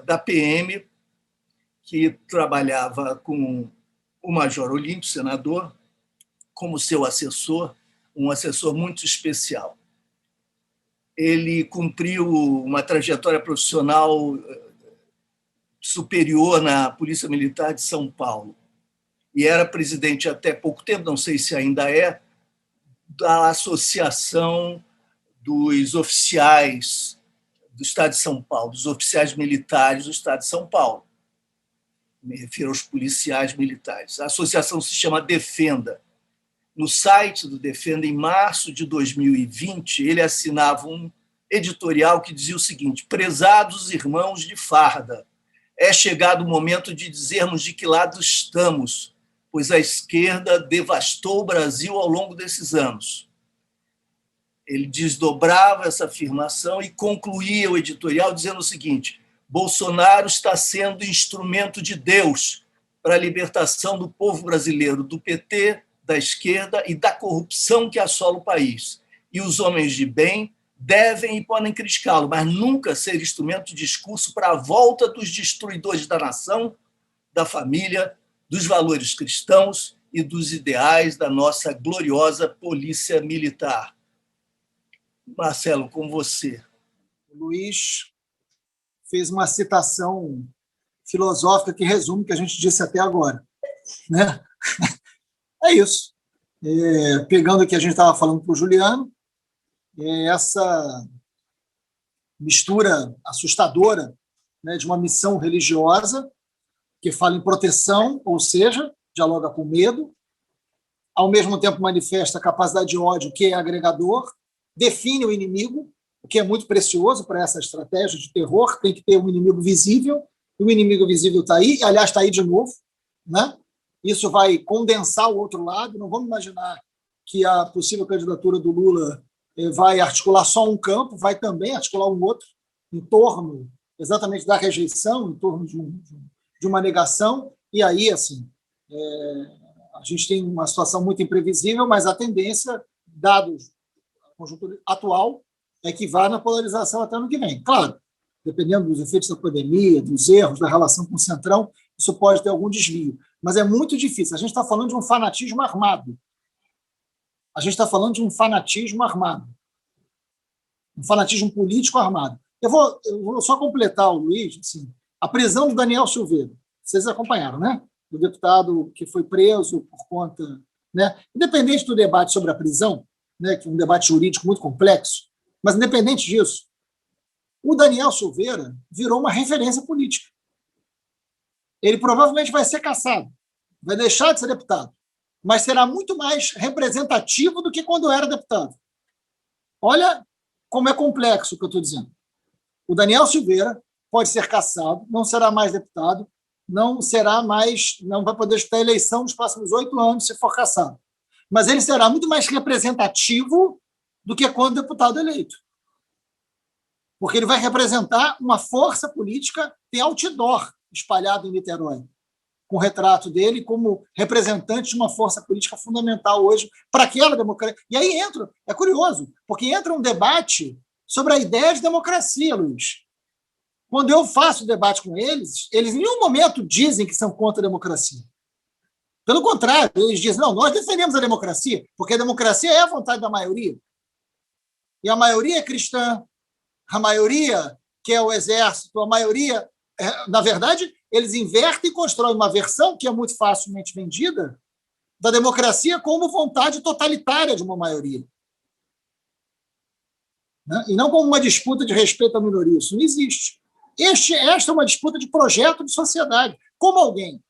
S5: da PM, que trabalhava com o Major Olímpio, senador, como seu assessor, um assessor muito especial. Ele cumpriu uma trajetória profissional superior na Polícia Militar de São Paulo e era presidente até pouco tempo, não sei se ainda é, da Associação dos Oficiais do Estado de São Paulo, dos oficiais militares do Estado de São Paulo. Me refiro aos policiais militares. A associação se chama Defenda. No site do Defenda, em março de 2020, ele assinava um editorial que dizia o seguinte: prezados irmãos de farda, é chegado o momento de dizermos de que lado estamos, pois a esquerda devastou o Brasil ao longo desses anos. Ele desdobrava essa afirmação e concluía o editorial dizendo o seguinte: Bolsonaro está sendo instrumento de Deus para a libertação do povo brasileiro do PT, da esquerda e da corrupção que assola o país. E os homens de bem devem e podem criticá-lo, mas nunca ser instrumento de discurso para a volta dos destruidores da nação, da família, dos valores cristãos e dos ideais da nossa gloriosa polícia militar. Marcelo, com você.
S1: O Luiz fez uma citação filosófica que resume o que a gente disse até agora, né? É isso. Pegando o que a gente estava falando para o Juliano, essa mistura assustadora, né, de uma missão religiosa que fala em proteção, ou seja, dialoga com medo, ao mesmo tempo manifesta a capacidade de ódio, que é agregador, define o inimigo, o que é muito precioso para essa estratégia de terror, tem que ter um inimigo visível, e o inimigo visível está aí, aliás, está aí de novo, né? Isso vai condensar o outro lado, não vamos imaginar que a possível candidatura do Lula vai articular só um campo, vai também articular um outro, em torno exatamente da rejeição, em torno de uma negação, e aí, assim, a gente tem uma situação muito imprevisível, mas a tendência, dados a conjuntura atual, é que vá na polarização até ano que vem. Claro, dependendo dos efeitos da pandemia, dos erros, da relação com o Centrão, isso pode ter algum desvio, mas é muito difícil. A gente está falando de um fanatismo armado. A gente está falando de um fanatismo armado. Um fanatismo político armado. Eu vou só completar o Luiz. Assim, a prisão do Daniel Silveira. Vocês acompanharam, né? Do deputado que foi preso por conta... Né? Independente do debate sobre a prisão, né, que é um debate jurídico muito complexo, mas independente disso, o Daniel Silveira virou uma referência política. Ele provavelmente vai ser cassado, vai deixar de ser deputado, mas será muito mais representativo do que quando era deputado. Olha como é complexo o que eu estou dizendo. O Daniel Silveira pode ser cassado, não será mais deputado, não vai poder disputar a eleição nos próximos 8 anos se for cassado. mas ele será muito mais representativo do que quando deputado eleito. Porque ele vai representar uma força política, tem outdoor espalhado em Niterói, com o retrato dele como representante de uma força política fundamental hoje para aquela democracia. E aí entra, é curioso, porque entra um debate sobre a ideia de democracia, Luiz. Quando eu faço debate com eles, eles em nenhum momento dizem que são contra a democracia. Pelo contrário, eles dizem, não, nós defendemos a democracia, porque a democracia é a vontade da maioria. E a maioria é cristã, a maioria quer o exército, a maioria... Na verdade, eles invertem e constroem uma versão que é muito facilmente vendida da democracia como vontade totalitária de uma maioria. Né? E não como uma disputa de respeito à minoria. Isso não existe. Esta é uma disputa de projeto de sociedade. Como alguém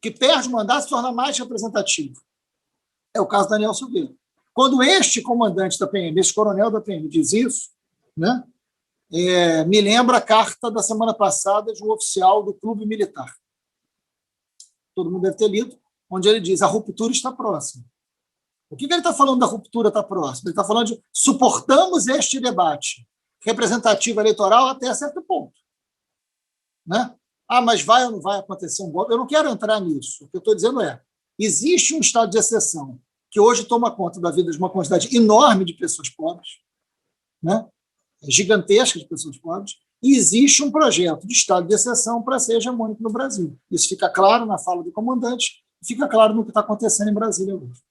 S1: que perde o mandato se torna mais representativo? É o caso da Daniel Silveira. Quando este comandante da PM, esse coronel da PM, diz isso, né, me lembra a carta da semana passada de um oficial do Clube Militar. Todo mundo deve ter lido, onde ele diz: a ruptura está próxima. O que ele está falando da ruptura está próxima? Ele está falando de suportamos este debate representativo eleitoral até certo ponto. Né? Mas vai ou não vai acontecer um golpe? Eu não quero entrar nisso. O que eu estou dizendo é: existe um estado de exceção que hoje toma conta da vida de uma quantidade enorme de pessoas pobres, né? Gigantesca de pessoas pobres, e existe um projeto de estado de exceção para ser hegemônico no Brasil. Isso fica claro na fala do comandante, fica claro no que está acontecendo em Brasília hoje.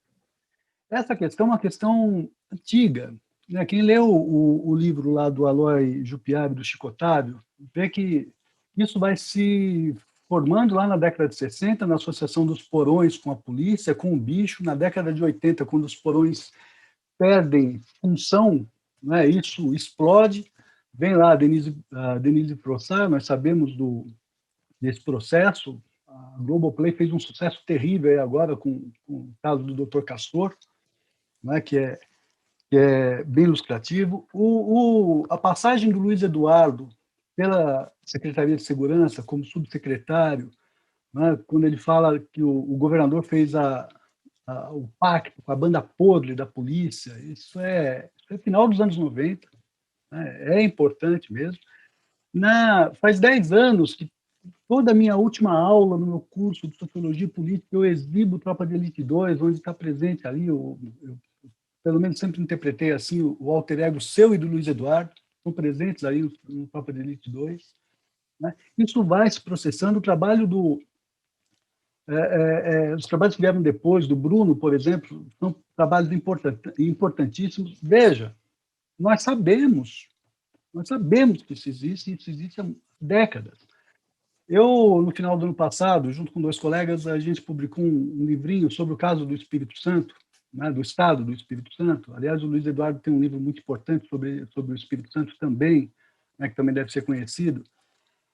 S6: Essa questão é uma questão antiga. Né? Quem leu o livro lá do Aloy Jupiabe, do Chico Otávio, vê que isso vai se formando lá na década de 60, na associação dos porões com a polícia, com o bicho, na década de 80, quando os porões perdem função, né, isso explode, vem lá a Denise Frossard, nós sabemos desse processo, a Globoplay fez um sucesso terrível agora com o caso do Dr. Castor, né, que é bem ilustrativo. A passagem do Luiz Eduardo pela Secretaria de Segurança como subsecretário, né, quando ele fala que o governador fez o pacto com a banda podre da polícia, isso é final dos anos 90, né, é importante mesmo. Faz 10 anos que toda a minha última aula no meu curso de Sociologia Política eu exibo Tropa de Elite 2, onde está presente ali, eu pelo menos sempre interpretei assim, o alter ego seu e do Luiz Eduardo, estão presentes aí no Tropa de Elite 2. Né? Isso vai se processando, o trabalho os trabalhos que vieram depois, do Bruno, por exemplo, são trabalhos importantíssimos. Veja, nós sabemos que isso existe há décadas. Eu, no final do ano passado, junto com 2 colegas, a gente publicou um livrinho sobre o caso do Espírito Santo, né, do Estado do Espírito Santo. Aliás, o Luiz Eduardo tem um livro muito importante sobre o Espírito Santo também, né, que também deve ser conhecido.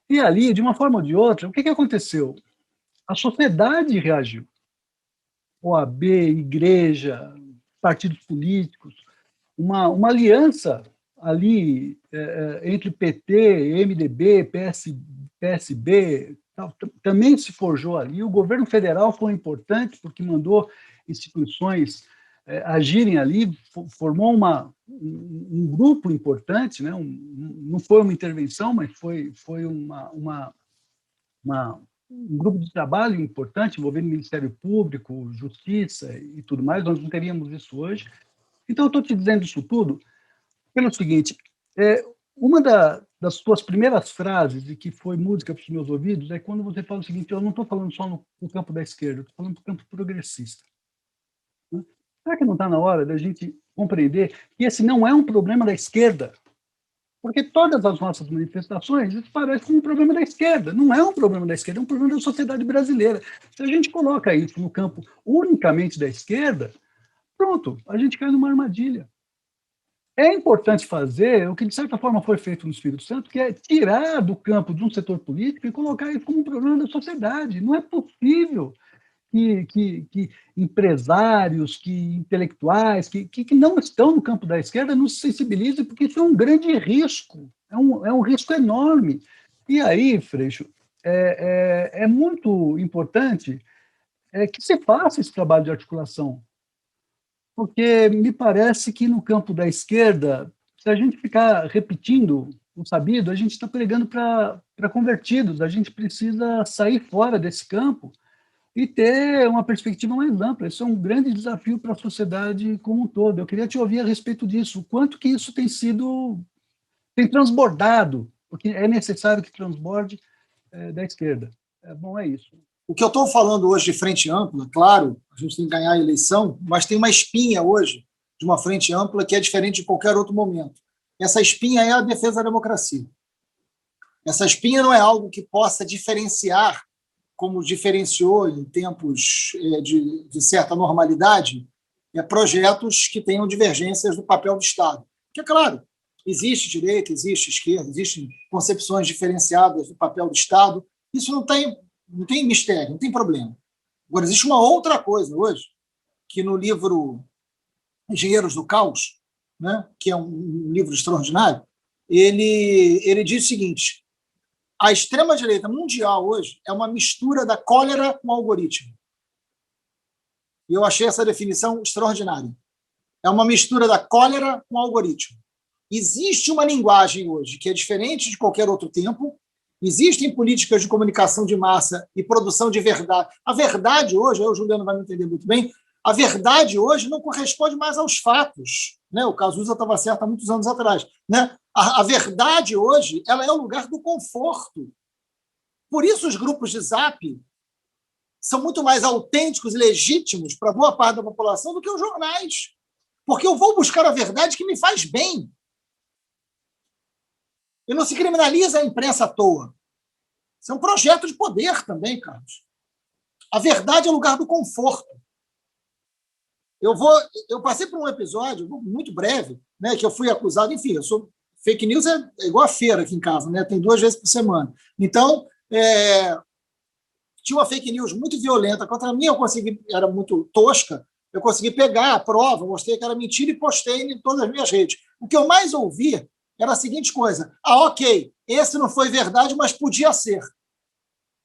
S6: E ali, de uma forma ou de outra, o que aconteceu? A sociedade reagiu. OAB, igreja, partidos políticos, uma aliança ali entre PT, MDB, PSB, também se forjou ali. O governo federal foi importante porque mandou instituições agirem ali, formou um grupo importante, né? Não foi uma intervenção, mas foi um grupo de trabalho importante, envolvendo o Ministério Público, Justiça e tudo mais. Nós não teríamos isso hoje. Então, eu estou te dizendo isso tudo pelo seguinte: uma das suas primeiras frases, e que foi música para os meus ouvidos, é quando você fala o seguinte: eu não estou falando só no campo da esquerda, estou falando no campo progressista. Será que não está na hora da gente compreender que esse não é um problema da esquerda? Porque todas as nossas manifestações, isso parece como um problema da esquerda. Não é um problema da esquerda, é um problema da sociedade brasileira. Se a gente coloca isso no campo unicamente da esquerda, pronto, a gente cai numa armadilha. É importante fazer o que, de certa forma, foi feito no Espírito Santo, que é tirar do campo de um setor político e colocar isso como um problema da sociedade. Não é possível que empresários, que intelectuais, que não estão no campo da esquerda não se sensibilizem, porque isso é um grande risco, é um risco enorme. E aí, Freixo, é muito importante que se faça esse trabalho de articulação. porque me parece que no campo da esquerda, se a gente ficar repetindo o sabido, a gente está pregando para convertidos, a gente precisa sair fora desse campo e ter uma perspectiva mais ampla. Isso é um grande desafio para a sociedade como um todo. Eu queria te ouvir a respeito disso, o quanto que isso tem transbordado, porque é necessário que transborde da esquerda. Bom, é isso.
S1: O que eu estou falando hoje de frente ampla, claro, a gente tem que ganhar a eleição, mas tem uma espinha hoje de uma frente ampla que é diferente de qualquer outro momento. Essa espinha é a defesa da democracia. Essa espinha não é algo que possa diferenciar, como diferenciou em tempos de certa normalidade, projetos que tenham divergências do papel do Estado. Porque, é claro, existe direita, existe esquerda, existem concepções diferenciadas do papel do Estado. Isso não tem mistério, não tem problema. Agora, existe uma outra coisa hoje, que no livro Engenheiros do Caos, né, que é um livro extraordinário, ele diz o seguinte: a extrema-direita mundial hoje é uma mistura da cólera com o algoritmo. E eu achei essa definição extraordinária. É uma mistura da cólera com o algoritmo. Existe uma linguagem hoje que é diferente de qualquer outro tempo. Existem políticas de comunicação de massa e produção de verdade. A verdade hoje, o Juliano vai me entender muito bem, a verdade hoje não corresponde mais aos fatos. Né? O Cazuza estava certo há muitos anos atrás. Né? A verdade hoje ela é o lugar do conforto. Por isso os grupos de Zap são muito mais autênticos e legítimos para boa parte da população do que os jornais. Porque eu vou buscar a verdade que me faz bem. E não se criminaliza a imprensa à toa. Isso é um projeto de poder também, Carlos. A verdade é o lugar do conforto. Eu passei por um episódio muito breve, né, que eu fui acusado, enfim, fake news é igual a feira aqui em casa, né, tem 2 vezes por semana. Então, tinha uma fake news muito violenta contra mim, era muito tosca, eu consegui pegar a prova, mostrei que era mentira e postei em todas as minhas redes. O que eu mais ouvi era a seguinte coisa: ok, esse não foi verdade, mas podia ser.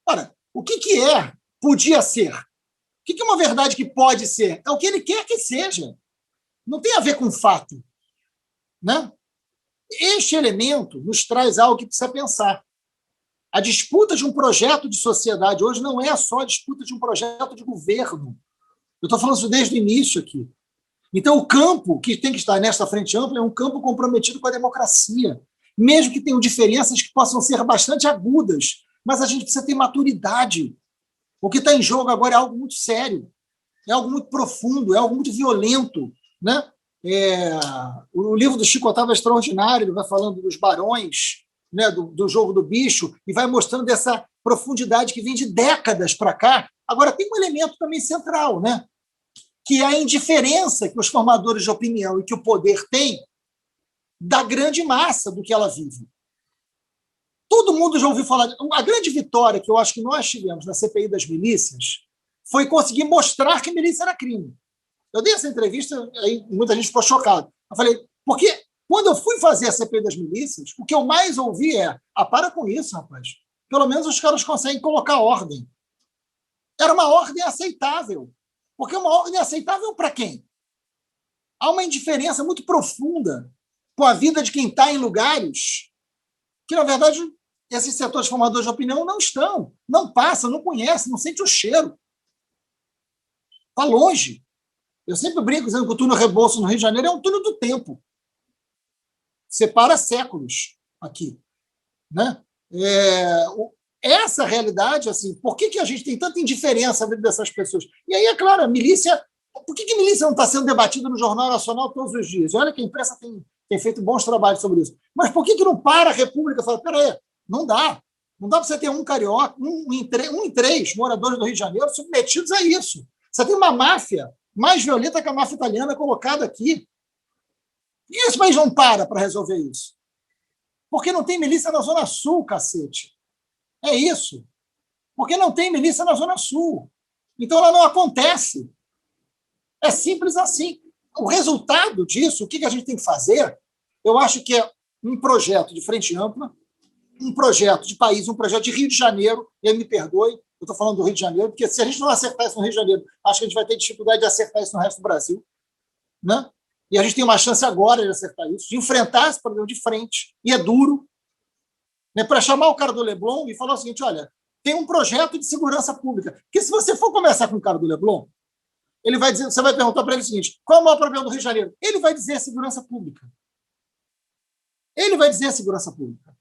S1: Ora, o que é podia ser? O que é uma verdade que pode ser? É o que ele quer que seja. Não tem a ver com fato. Né? Este elemento nos traz algo que precisa pensar. A disputa de um projeto de sociedade hoje não é só a disputa de um projeto de governo. Eu estou falando isso desde o início aqui. Então, o campo que tem que estar nesta frente ampla é um campo comprometido com a democracia, mesmo que tenham diferenças que possam ser bastante agudas, mas a gente precisa ter maturidade. O que está em jogo agora é algo muito sério, é algo muito profundo, é algo muito violento. Né? O livro do Chico Otávio é extraordinário, ele vai falando dos barões, né, do jogo do bicho, e vai mostrando essa profundidade que vem de décadas para cá. Agora, tem um elemento também central, né? Que é a indiferença que os formadores de opinião e que o poder tem da grande massa do que ela vive. Todo mundo já ouviu falar. A grande vitória que eu acho que nós tivemos na CPI das milícias foi conseguir mostrar que milícia era crime. Eu dei essa entrevista, aí muita gente ficou chocada. Eu falei, porque quando eu fui fazer a CPI das milícias, o que eu mais ouvi para com isso, rapaz. Pelo menos os caras conseguem colocar ordem. Era uma ordem aceitável. Porque uma ordem aceitável para quem? Há uma indiferença muito profunda com a vida de quem está em lugares que, na verdade, esses setores formadores de opinião não estão, não passam, não conhecem, não sentem o cheiro. Está longe. Eu sempre brinco dizendo que o túnel Rebouças no Rio de Janeiro é um túnel do tempo. Separa séculos aqui. Né? Essa realidade, assim, por que a gente tem tanta indiferença dessas pessoas? E aí, é claro, a milícia... Por que a milícia não está sendo debatida no Jornal Nacional todos os dias? E olha que a imprensa tem feito bons trabalhos sobre isso. Mas por que não para a República e fala, peraí, não dá. Não dá para você ter um carioca, um em 3 moradores do Rio de Janeiro submetidos a isso. Você tem uma máfia mais violenta que a máfia italiana colocada aqui. Por que esse país não para resolver isso? Porque não tem milícia na Zona Sul, cacete. É isso. Porque não tem milícia na Zona Sul. Então, ela não acontece. É simples assim. O resultado disso, o que a gente tem que fazer, eu acho que é um projeto de frente ampla, um projeto de país, um projeto de Rio de Janeiro, e aí me perdoe, eu estou falando do Rio de Janeiro, porque se a gente não acertar isso no Rio de Janeiro, acho que a gente vai ter dificuldade de acertar isso no resto do Brasil. né? E a gente tem uma chance agora de acertar isso, de enfrentar esse problema de frente, e é duro, né? Para chamar o cara do Leblon e falar o seguinte: olha, tem um projeto de segurança pública. Porque se você for conversar com o cara do Leblon, ele vai dizer, você vai perguntar para ele o seguinte: qual é o maior problema do Rio de Janeiro? Ele vai dizer a segurança pública. Ele vai dizer a segurança pública.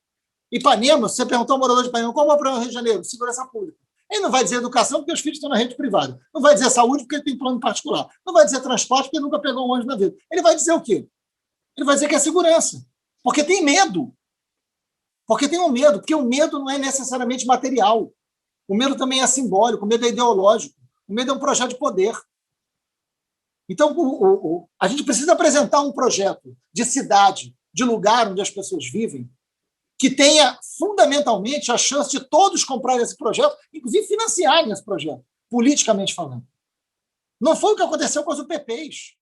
S1: Ipanema, se você perguntar ao morador de Ipanema qual é o maior problema do Rio de Janeiro? Segurança pública. Ele não vai dizer educação porque os filhos estão na rede privada. Não vai dizer saúde porque ele tem plano particular. Não vai dizer transporte porque ele nunca pegou um ônibus na vida. Ele vai dizer o quê? Ele vai dizer que é segurança. Porque tem medo. Porque tem um medo. Porque o medo não é necessariamente material. O medo também é simbólico. O medo é ideológico. O medo é um projeto de poder. Então, a gente precisa apresentar um projeto de cidade, de lugar onde as pessoas vivem, que tenha, fundamentalmente, a chance de todos comprarem esse projeto, inclusive financiarem esse projeto, politicamente falando. Não foi o que aconteceu com as UPPs.